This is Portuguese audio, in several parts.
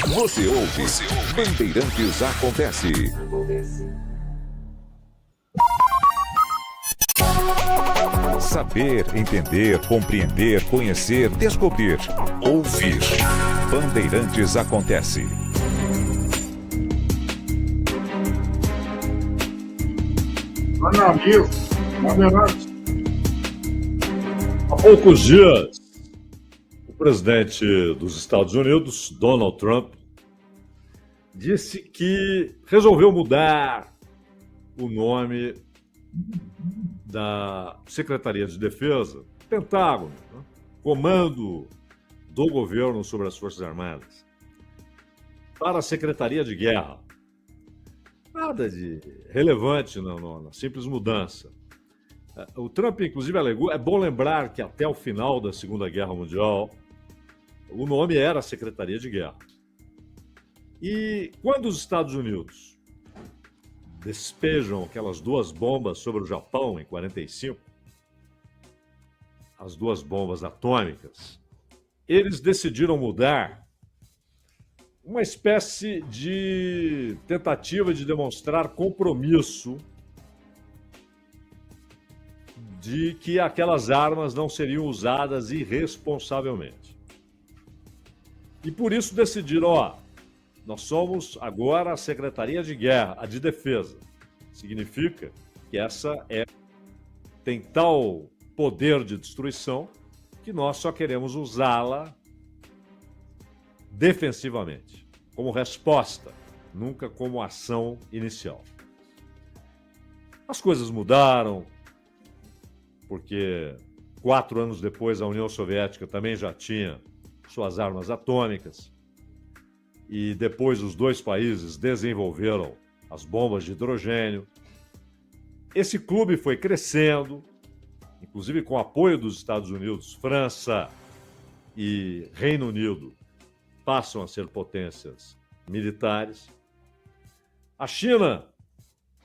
Você ouve. Bandeirantes Acontece. Saber, entender, compreender, conhecer, descobrir. Ouvir. Bandeirantes Acontece. Meu amigo, Bandeirantes. Há poucos dias, o presidente dos Estados Unidos, Donald Trump, disse que resolveu mudar o nome da Secretaria de Defesa, Pentágono, né? Comando do Governo sobre as Forças Armadas, para a Secretaria de Guerra. Nada de relevante na simples mudança. O Trump, inclusive, alegou, é bom lembrar que até o final da Segunda Guerra Mundial, o nome era Secretaria de Guerra. E quando os Estados Unidos despejam aquelas duas bombas sobre o Japão em 45, as duas bombas atômicas, eles decidiram mudar, uma espécie de tentativa de demonstrar compromisso de que aquelas armas não seriam usadas irresponsavelmente. E por isso decidiram, nós somos agora a Secretaria de Guerra, a de Defesa. Significa que tem tal poder de destruição que nós só queremos usá-la defensivamente, como resposta, nunca como ação inicial. As coisas mudaram, porque 4 anos depois a União Soviética também já tinha suas armas atômicas, e depois os dois países desenvolveram as bombas de hidrogênio. Esse clube foi crescendo, inclusive com apoio dos Estados Unidos, França e Reino Unido passam a ser potências militares. A China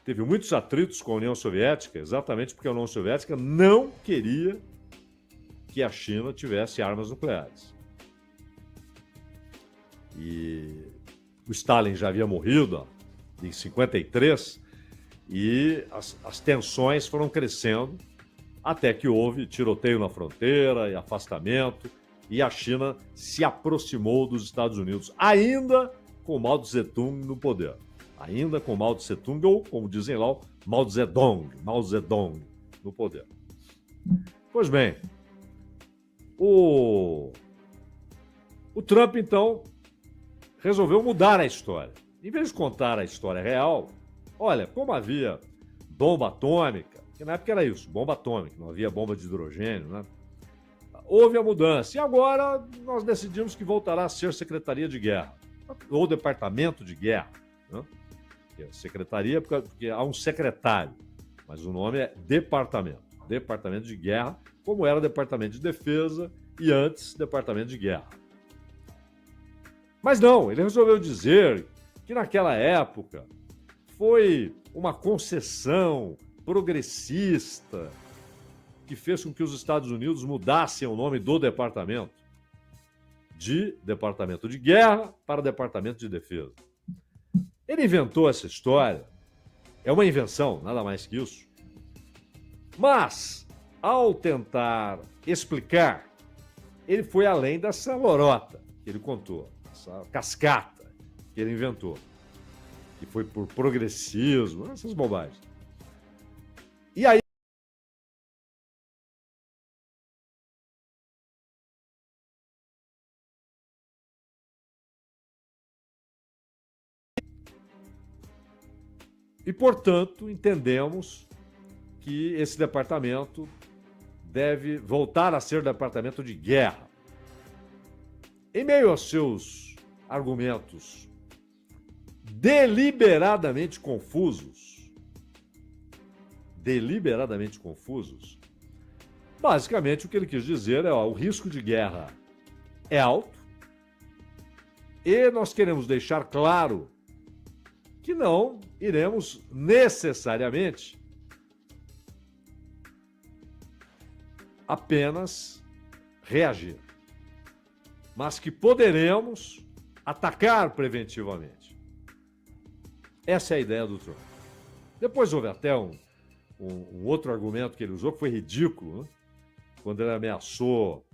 teve muitos atritos com a União Soviética, exatamente porque a União Soviética não queria que a China tivesse armas nucleares. E o Stalin já havia morrido em 53 e as tensões foram crescendo até que houve tiroteio na fronteira e afastamento, e a China se aproximou dos Estados Unidos, ainda com Mao Tse-tung no poder. Ainda com Mao Tse-tung, ou, como dizem lá, Mao Zedong no poder. Pois bem, o Trump, então, resolveu mudar a história. Em vez de contar a história real, olha, como havia bomba atômica, que na época era isso, bomba atômica, não havia bomba de hidrogênio, né? Houve a mudança. E agora nós decidimos que voltará a ser Secretaria de Guerra, ou Departamento de Guerra, né? Secretaria, porque há um secretário, mas o nome é Departamento. Departamento de Guerra, como era Departamento de Defesa e antes Departamento de Guerra. Mas não, ele resolveu dizer que naquela época foi uma concessão progressista que fez com que os Estados Unidos mudassem o nome do departamento de Departamento de Guerra para Departamento de Defesa. Ele inventou essa história, é uma invenção, nada mais que isso. Mas, ao tentar explicar, ele foi além dessa lorota que ele contou, essa cascata que ele inventou, que foi por progressismo, essas bobagens. E aí, e, portanto, entendemos que esse departamento deve voltar a ser departamento de guerra. Em meio aos seus argumentos deliberadamente confusos, basicamente o que ele quis dizer é, o risco de guerra é alto e nós queremos deixar claro que não iremos necessariamente apenas reagir, mas que poderemos atacar preventivamente. Essa é a ideia do Trump. Depois houve até um outro argumento que ele usou que foi ridículo, né? Quando ele ameaçou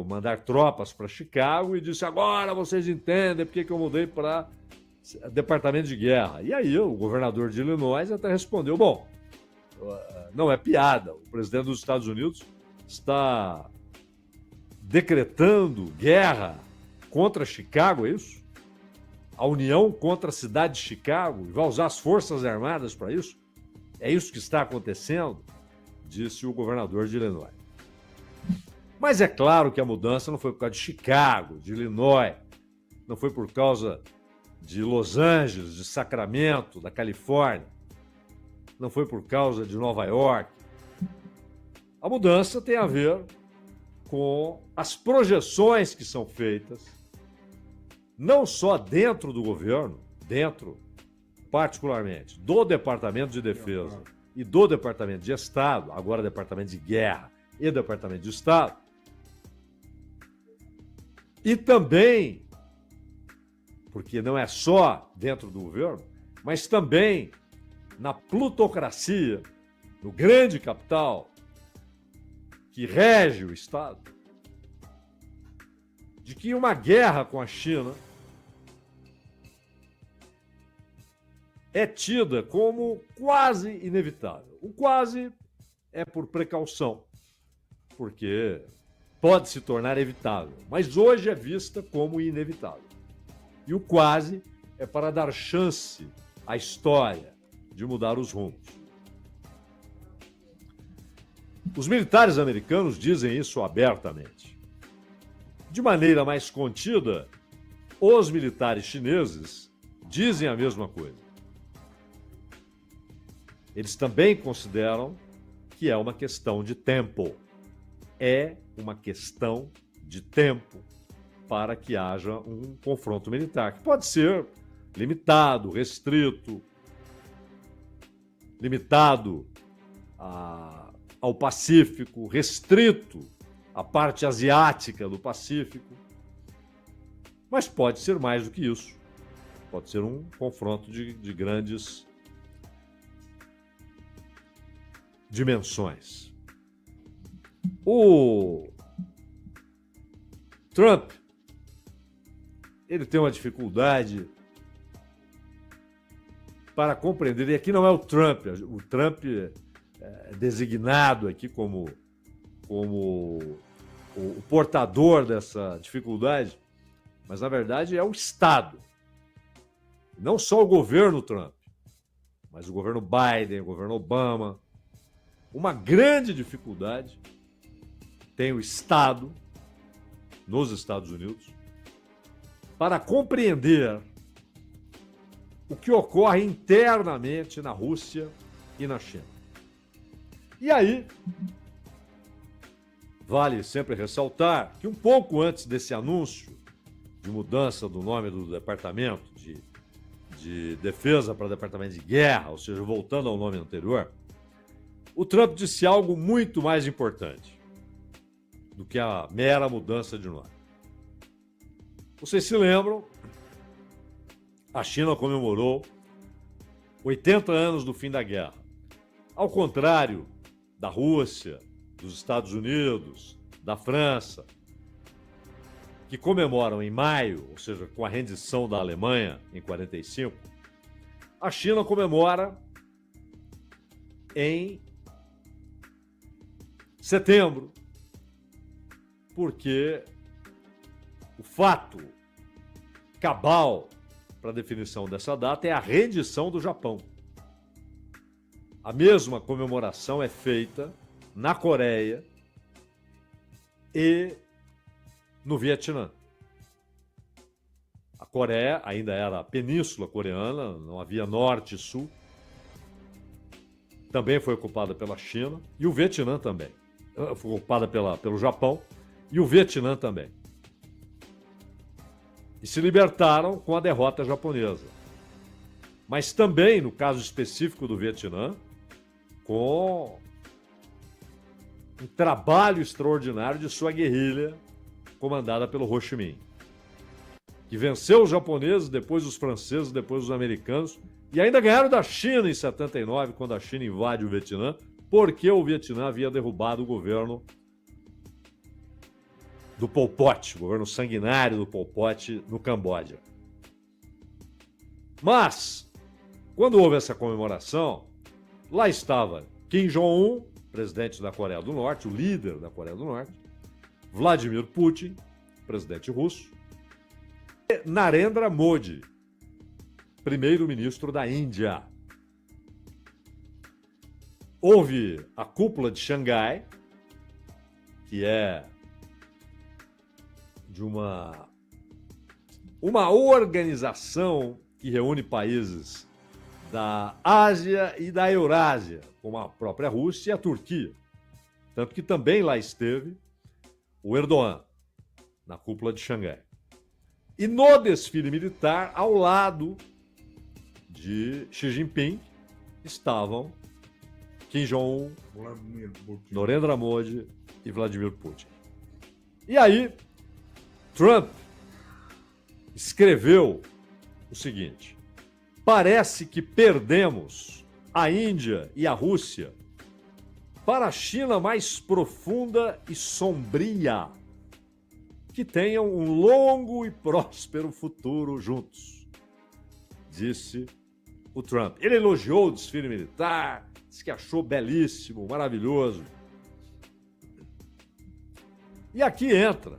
mandar tropas para Chicago e disse: agora vocês entendem porque que eu mudei para Departamento de Guerra. E aí o governador de Illinois até respondeu: bom, não é piada, o presidente dos Estados Unidos está decretando guerra contra Chicago, é isso? A União contra a cidade de Chicago, e vai usar as Forças Armadas para isso? É isso que está acontecendo? Disse o governador de Illinois. Mas é claro que a mudança não foi por causa de Chicago, de Illinois, não foi por causa de Los Angeles, de Sacramento, da Califórnia, não foi por causa de Nova York. A mudança tem a ver com as projeções que são feitas, não só dentro do governo, dentro particularmente do Departamento de Defesa e do Departamento de Estado, agora Departamento de Guerra e Departamento de Estado, e também, porque não é só dentro do governo, mas também na plutocracia, no grande capital que rege o Estado, de que uma guerra com a China é tida como quase inevitável. O quase é por precaução, porque pode se tornar evitável, mas hoje é vista como inevitável. E o quase é para dar chance à história de mudar os rumos. Os militares americanos dizem isso abertamente. De maneira mais contida, os militares chineses dizem a mesma coisa. Eles também consideram que é uma questão de tempo. É uma questão de tempo para que haja um confronto militar, que pode ser limitado, restrito, limitado ao Pacífico, restrito à parte asiática do Pacífico, mas pode ser mais do que isso. Pode ser um confronto de grandes dimensões. O Trump, ele tem uma dificuldade para compreender, e aqui não é o Trump é designado aqui como o portador dessa dificuldade, mas na verdade é o Estado. Não só o governo Trump, mas o governo Biden, o governo Obama. Uma grande dificuldade tem o Estado, nos Estados Unidos, para compreender o que ocorre internamente na Rússia e na China. E aí, vale sempre ressaltar que um pouco antes desse anúncio de mudança do nome do Departamento de Defesa para Departamento de Guerra, ou seja, voltando ao nome anterior, o Trump disse algo muito mais importante do que a mera mudança de nome. Vocês se lembram? A China comemorou 80 anos do fim da guerra. Ao contrário da Rússia, dos Estados Unidos, da França, que comemoram em maio, ou seja, com a rendição da Alemanha em 45, a China comemora em setembro, porque o fato cabal para a definição dessa data é a rendição do Japão. A mesma comemoração é feita na Coreia e no Vietnã. A Coreia ainda era a Península Coreana, não havia norte e sul. Também foi ocupada pela China e o Vietnã também. Foi ocupada pelo Japão e o Vietnã também. E se libertaram com a derrota japonesa. Mas também, no caso específico do Vietnã, com um trabalho extraordinário de sua guerrilha comandada pelo Ho Chi Minh. que venceu os japoneses, depois os franceses, depois os americanos, e ainda ganharam da China em 79, quando a China invade o Vietnã, porque o Vietnã havia derrubado o governo do Pol Pot, o governo sanguinário do Pol Pot no Camboja. Mas, quando houve essa comemoração, lá estava Kim Jong-un, presidente da Coreia do Norte, o líder da Coreia do Norte, Vladimir Putin, presidente russo, e Narendra Modi, primeiro-ministro da Índia. Houve a cúpula de Xangai, que é de uma organização que reúne países da Ásia e da Eurásia, como a própria Rússia e a Turquia. Tanto que também lá esteve o Erdogan, na cúpula de Xangai. E no desfile militar, ao lado de Xi Jinping, estavam Kim Jong-un, Narendra Modi e Vladimir Putin. E aí, Trump escreveu o seguinte: parece que perdemos a Índia e a Rússia para a China mais profunda e sombria, que tenham um longo e próspero futuro juntos, disse o Trump. Ele elogiou o desfile militar, disse que achou belíssimo, maravilhoso. E aqui entra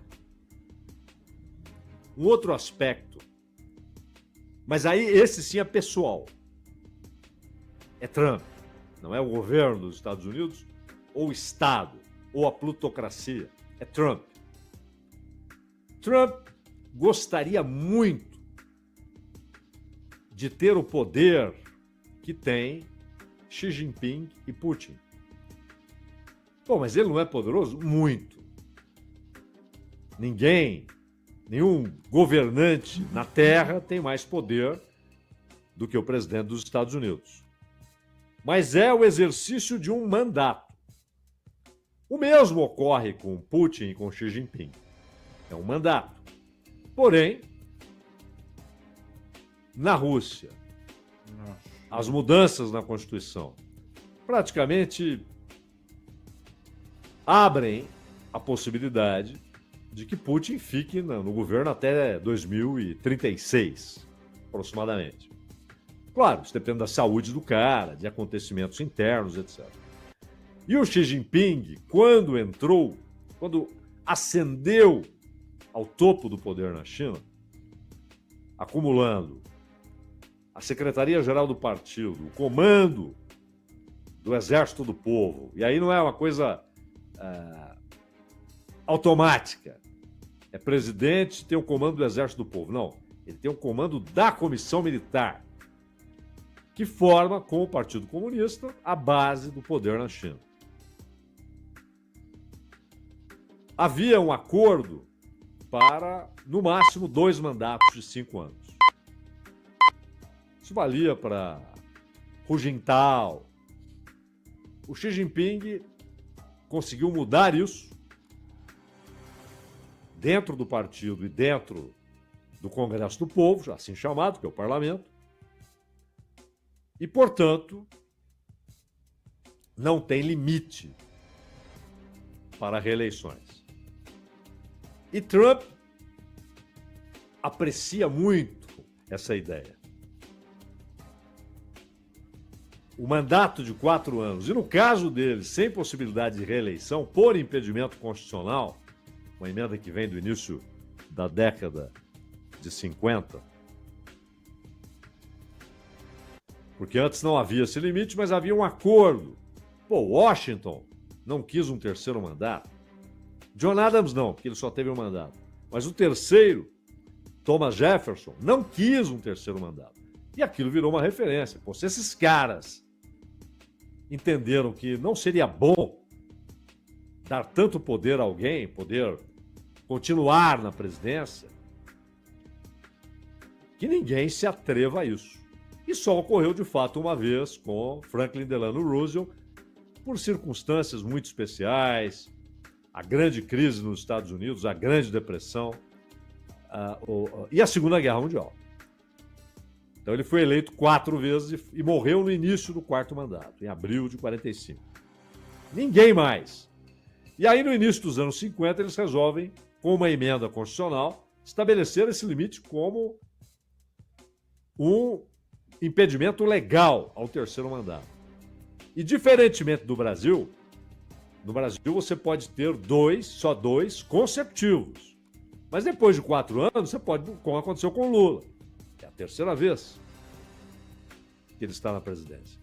um outro aspecto, mas aí esse sim é pessoal. É Trump, não é o governo dos Estados Unidos, ou o Estado, ou a plutocracia. É Trump. Trump gostaria muito de ter o poder que tem Xi Jinping e Putin. Bom, mas ele não é poderoso? Muito. Nenhum governante na Terra tem mais poder do que o presidente dos Estados Unidos. Mas é o exercício de um mandato. O mesmo ocorre com Putin e com Xi Jinping. É um mandato. Porém, na Rússia, as mudanças na Constituição praticamente abrem a possibilidade de que Putin fique no governo até 2036, aproximadamente. Claro, isso depende da saúde do cara, de acontecimentos internos, etc. E o Xi Jinping, quando ascendeu ao topo do poder na China, acumulando a Secretaria-Geral do Partido, o comando do Exército do Povo, e aí não é uma coisa automática, é presidente, tem o comando do Exército do Povo. Não, ele tem o comando da Comissão Militar, que forma, com o Partido Comunista, a base do poder na China. Havia um acordo para, no máximo, 2 mandatos de 5 anos. Isso valia para Hu Jintao. O Xi Jinping conseguiu mudar isso dentro do partido e dentro do Congresso do Povo, assim chamado, que é o parlamento, e, portanto, não tem limite para reeleições. E Trump aprecia muito essa ideia. O mandato de 4 anos, e no caso dele, sem possibilidade de reeleição, por impedimento constitucional, uma emenda que vem do início da década de 50, porque antes não havia esse limite, mas havia um acordo. Washington não quis um terceiro mandato. John Adams não, porque ele só teve um mandato. Mas o terceiro, Thomas Jefferson, não quis um terceiro mandato. E aquilo virou uma referência. Se esses caras entenderam que não seria bom dar tanto poder a alguém, poder continuar na presidência, que ninguém se atreva a isso. E só ocorreu de fato uma vez com Franklin Delano Roosevelt, por circunstâncias muito especiais, a grande crise nos Estados Unidos, a Grande Depressão, e a Segunda Guerra Mundial. Então ele foi eleito 4 vezes e morreu no início do 4º mandato, em abril de 45. Ninguém mais. E aí, no início dos anos 50, eles resolvem, com uma emenda constitucional, estabelecer esse limite como um impedimento legal ao 3º mandato. E, diferentemente do Brasil, no Brasil você pode ter só dois consecutivos. Mas depois de 4 anos, você pode, como aconteceu com o Lula. É a 3ª vez que ele está na presidência.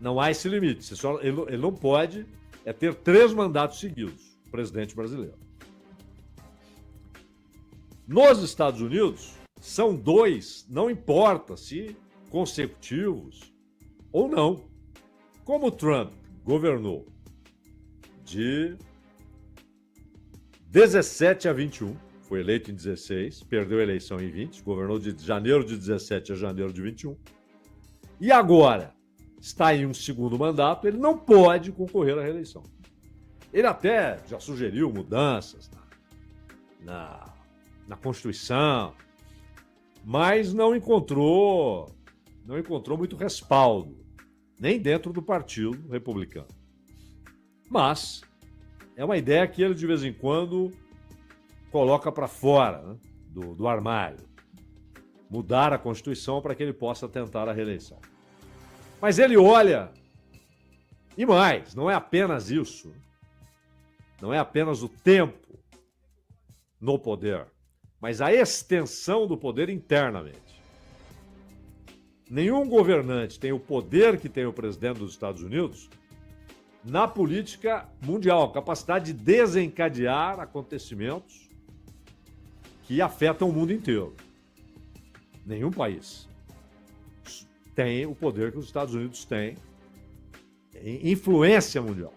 Não há esse limite. Ele não pode ter 3 mandatos seguidos, o presidente brasileiro. Nos Estados Unidos, são 2, não importa se consecutivos ou não. Como o Trump governou de 17 a 21, foi eleito em 16, perdeu a eleição em 20, governou de janeiro de 17 a janeiro de 21, e agora está em um 2º mandato, ele não pode concorrer à reeleição. Ele até já sugeriu mudanças na Constituição, mas não encontrou muito respaldo, nem dentro do Partido Republicano. Mas é uma ideia que ele, de vez em quando, coloca para fora, né, do armário. Mudar a Constituição para que ele possa tentar a reeleição. Mas ele olha, e mais, não é apenas isso, não é apenas o tempo no poder, mas a extensão do poder internamente. Nenhum governante tem o poder que tem o presidente dos Estados Unidos na política mundial, capacidade de desencadear acontecimentos que afetam o mundo inteiro. Nenhum país tem o poder que os Estados Unidos têm em influência mundial,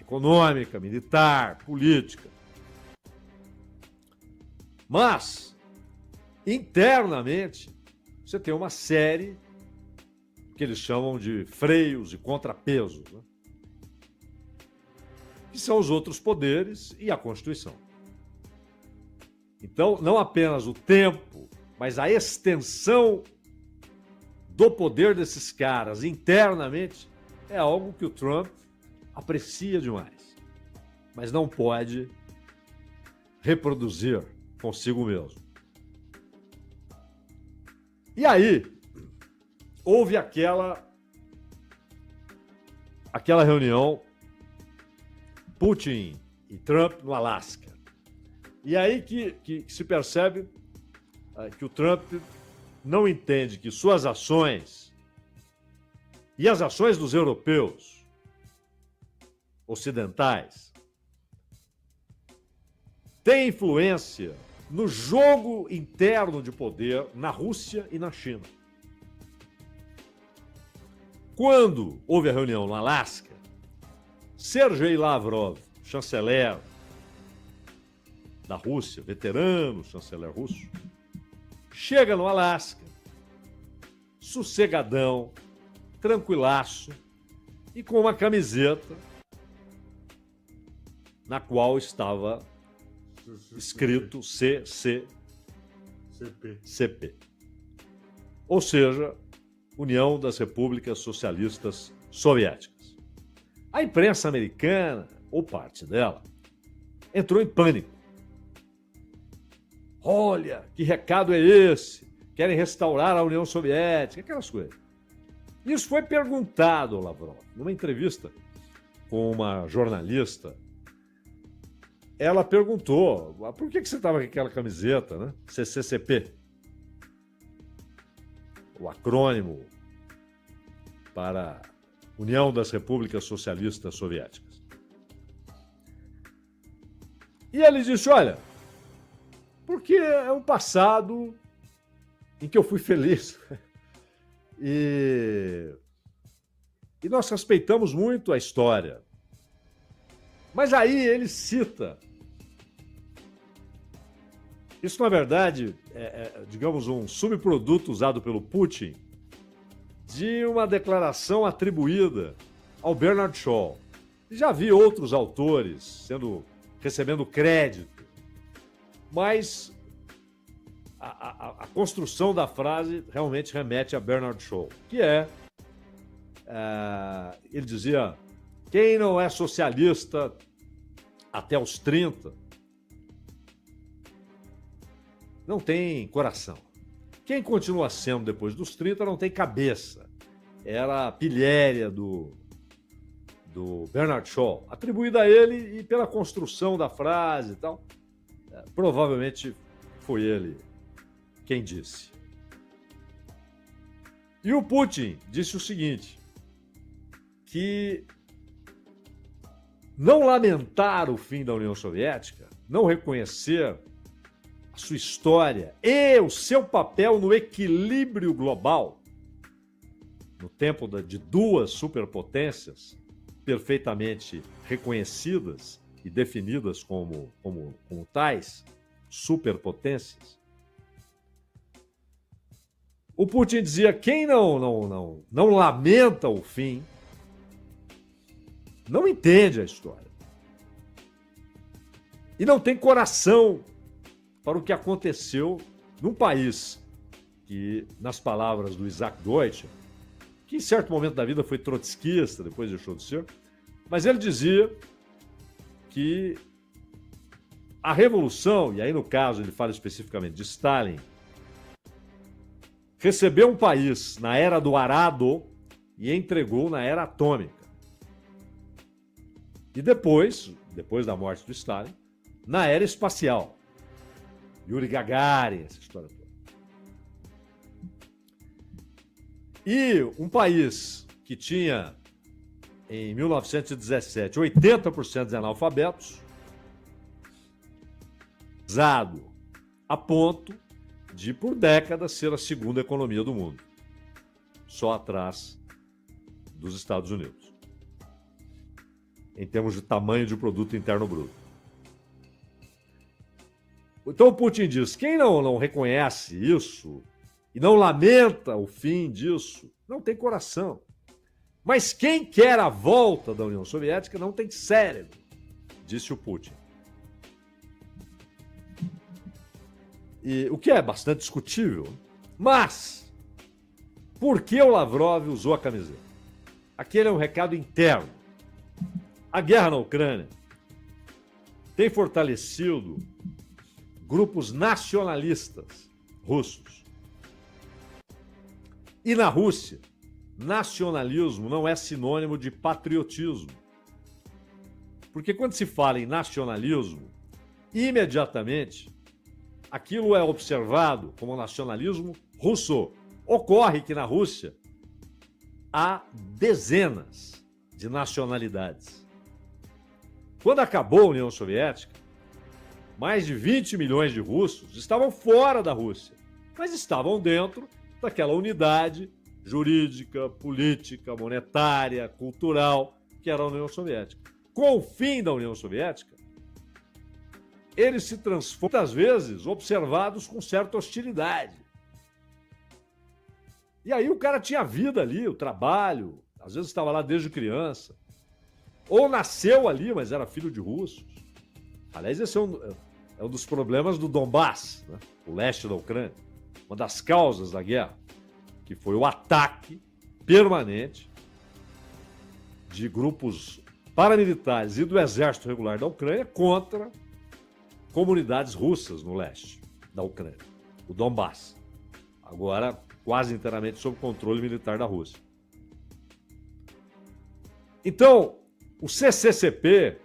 econômica, militar, política. Mas, internamente, você tem uma série que eles chamam de freios e contrapesos, né? Que são os outros poderes e a Constituição. Então, não apenas o tempo, mas a extensão do poder desses caras internamente é algo que o Trump aprecia demais, mas não pode reproduzir consigo mesmo. E aí, houve aquela reunião Putin e Trump no Alasca. E aí que se percebe que o Trump não entende que suas ações e as ações dos europeus ocidentais têm influência no jogo interno de poder na Rússia e na China. Quando houve a reunião no Alasca, Sergei Lavrov, chanceler da Rússia, veterano chanceler russo, chega no Alasca, sossegadão, tranquilaço, e com uma camiseta na qual estava escrito CP. Ou seja, União das Repúblicas Socialistas Soviéticas. A imprensa americana, ou parte dela, entrou em pânico. Olha, que recado é esse? Querem restaurar a União Soviética, aquelas coisas. Isso foi perguntado ao Lavrov, numa entrevista com uma jornalista. Ela perguntou, por que você estava com aquela camiseta, né? CCCP. O acrônimo para União das Repúblicas Socialistas Soviéticas. E ele disse, olha, porque é um passado em que eu fui feliz. E nós respeitamos muito a história. Mas aí ele cita... Isso, na verdade, digamos, um subproduto usado pelo Putin de uma declaração atribuída ao Bernard Shaw. Já vi outros autores recebendo crédito, mas a construção da frase realmente remete a Bernard Shaw, que ele dizia, quem não é socialista até os 30 não tem coração. Quem continua sendo depois dos 30 não tem cabeça. Era a pilhéria do Bernard Shaw, atribuída a ele e pela construção da frase e tal. Provavelmente foi ele quem disse. E o Putin disse o seguinte, que não lamentar o fim da União Soviética, não reconhecer a sua história e o seu papel no equilíbrio global, no tempo de duas superpotências perfeitamente reconhecidas e definidas como tais superpotências. O Putin dizia, quem não lamenta o fim, não entende a história. E não tem coração para o que aconteceu num país que, nas palavras do Isaac Deutscher, que em certo momento da vida foi trotskista, depois deixou de ser, mas ele dizia que a revolução, e aí no caso ele fala especificamente de Stalin, recebeu um país na era do arado e entregou na era atômica. E depois da morte do Stalin, na era espacial. Yuri Gagarin, essa história toda. E um país que tinha, em 1917, 80% de analfabetos, a ponto de, por décadas, ser a segunda economia do mundo, só atrás dos Estados Unidos, em termos de tamanho de produto interno bruto. Então o Putin diz, quem não reconhece isso e não lamenta o fim disso, não tem coração. Mas quem quer a volta da União Soviética não tem cérebro, disse o Putin. E, o que é bastante discutível. Mas, por que o Lavrov usou a camiseta? Aquele é um recado interno. A guerra na Ucrânia tem fortalecido grupos nacionalistas russos. E na Rússia, nacionalismo não é sinônimo de patriotismo. Porque quando se fala em nacionalismo, imediatamente aquilo é observado como nacionalismo russo. Ocorre que na Rússia há dezenas de nacionalidades. Quando acabou a União Soviética, mais de 20 milhões de russos estavam fora da Rússia, mas estavam dentro daquela unidade jurídica, política, monetária, cultural, que era a União Soviética. Com o fim da União Soviética, eles se transformam, muitas vezes, observados com certa hostilidade. E aí o cara tinha vida ali, o trabalho, às vezes estava lá desde criança, ou nasceu ali, mas era filho de russos. Aliás, esse é um dos problemas do Donbass, né? O leste da Ucrânia. Uma das causas da guerra, que foi o ataque permanente de grupos paramilitares e do exército regular da Ucrânia contra comunidades russas no leste da Ucrânia, o Donbass. Agora, quase inteiramente sob controle militar da Rússia. Então, o CCCP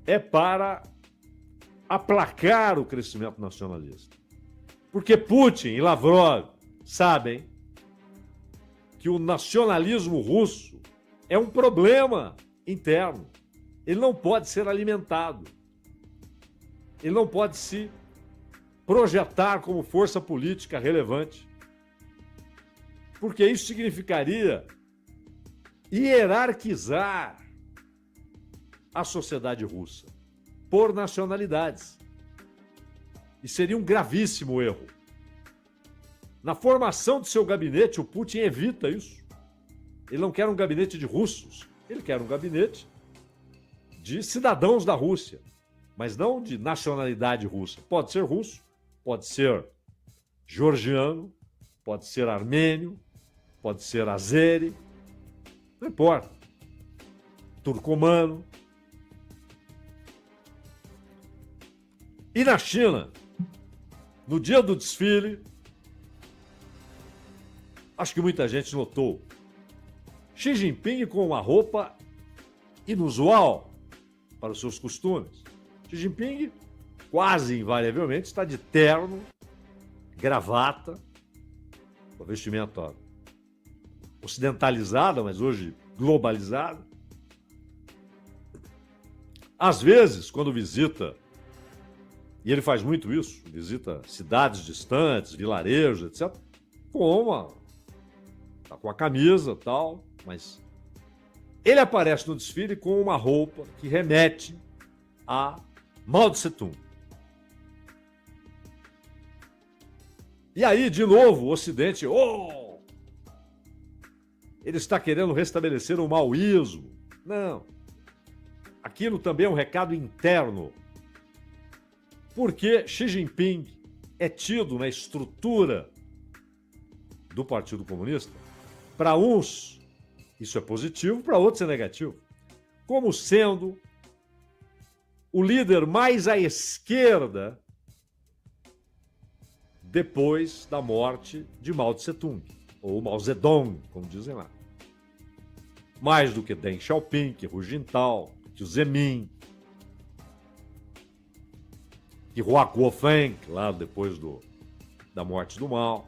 é para aplacar o crescimento nacionalista. Porque Putin e Lavrov sabem que o nacionalismo russo é um problema interno. Ele não pode ser alimentado. Ele não pode se projetar como força política relevante. Porque isso significaria hierarquizar a sociedade russa por nacionalidades. E seria um gravíssimo erro. Na formação de seu gabinete, o Putin evita isso. Ele não quer um gabinete de russos, ele quer um gabinete de cidadãos da Rússia, mas não de nacionalidade russa. Pode ser russo, pode ser georgiano, pode ser armênio, pode ser azeri, não importa. Turcomano. E na China, no dia do desfile, acho que muita gente notou, Xi Jinping com uma roupa inusual para os seus costumes. Xi Jinping, quase invariavelmente, está de terno, gravata, uma vestimenta ocidentalizada, mas hoje globalizada. Às vezes, quando visita, e ele faz muito isso, visita cidades distantes, vilarejos, etc., tá com a camisa e tal, mas ele aparece no desfile com uma roupa que remete a Mao Tse-tung. E aí, de novo, o Ocidente, ele está querendo restabelecer o maoísmo. Não. Aquilo também é um recado interno. Porque Xi Jinping é tido na estrutura do Partido Comunista, para uns isso é positivo, para outros é negativo, como sendo o líder mais à esquerda depois da morte de Mao Tse-tung, ou Mao Zedong, como dizem lá. Mais do que Deng Xiaoping, que Hu Jintao, que o Zemin, que Hua Guofeng, lá depois da morte do Mao.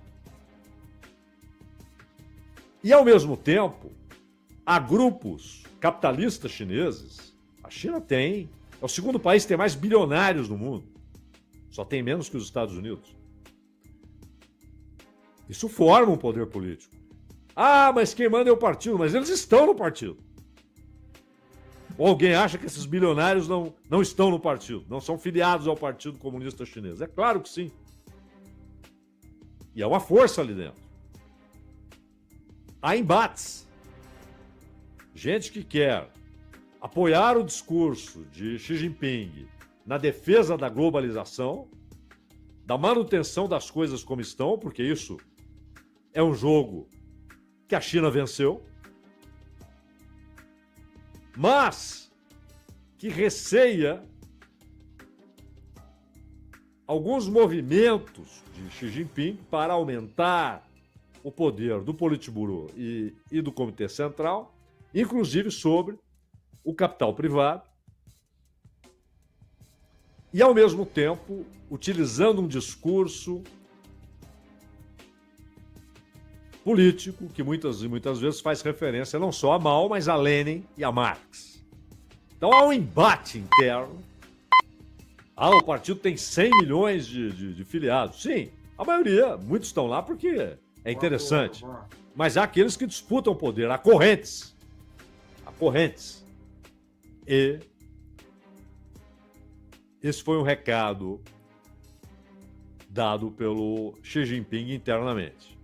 E, ao mesmo tempo, há grupos capitalistas chineses. A China é o segundo país que tem mais bilionários no mundo. Só tem menos que os Estados Unidos. Isso forma um poder político. Ah, mas quem manda é o partido. Mas eles estão no partido. Ou alguém acha que esses bilionários não estão no partido, não são filiados ao Partido Comunista Chinês? É claro que sim. E é uma força ali dentro. Há embates. Gente que quer apoiar o discurso de Xi Jinping na defesa da globalização, da manutenção das coisas como estão, porque isso é um jogo que a China venceu, mas que receia alguns movimentos de Xi Jinping para aumentar o poder do Politburo e do Comitê Central, inclusive sobre o capital privado, e, ao mesmo tempo, utilizando um discurso político que muitas vezes faz referência não só a Mao, mas a Lenin e a Marx. Então há um embate interno. O partido tem 100 milhões de filiados. Sim, a maioria, muitos estão lá porque é interessante. Mas há aqueles que disputam poder, há correntes. Há correntes. E esse foi um recado dado pelo Xi Jinping internamente.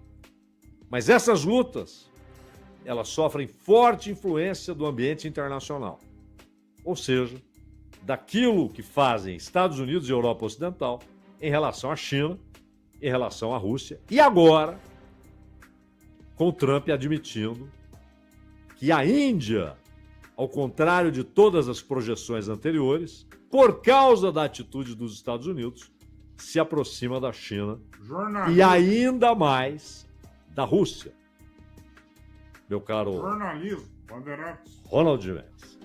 Mas essas lutas, elas sofrem forte influência do ambiente internacional. Ou seja, daquilo que fazem Estados Unidos e Europa Ocidental em relação à China, em relação à Rússia. E agora, com o Trump admitindo que a Índia, ao contrário de todas as projeções anteriores, por causa da atitude dos Estados Unidos, se aproxima da China e ainda mais da Rússia. Meu caro Jornalismo, Bandeirantes. Ronald Mendes.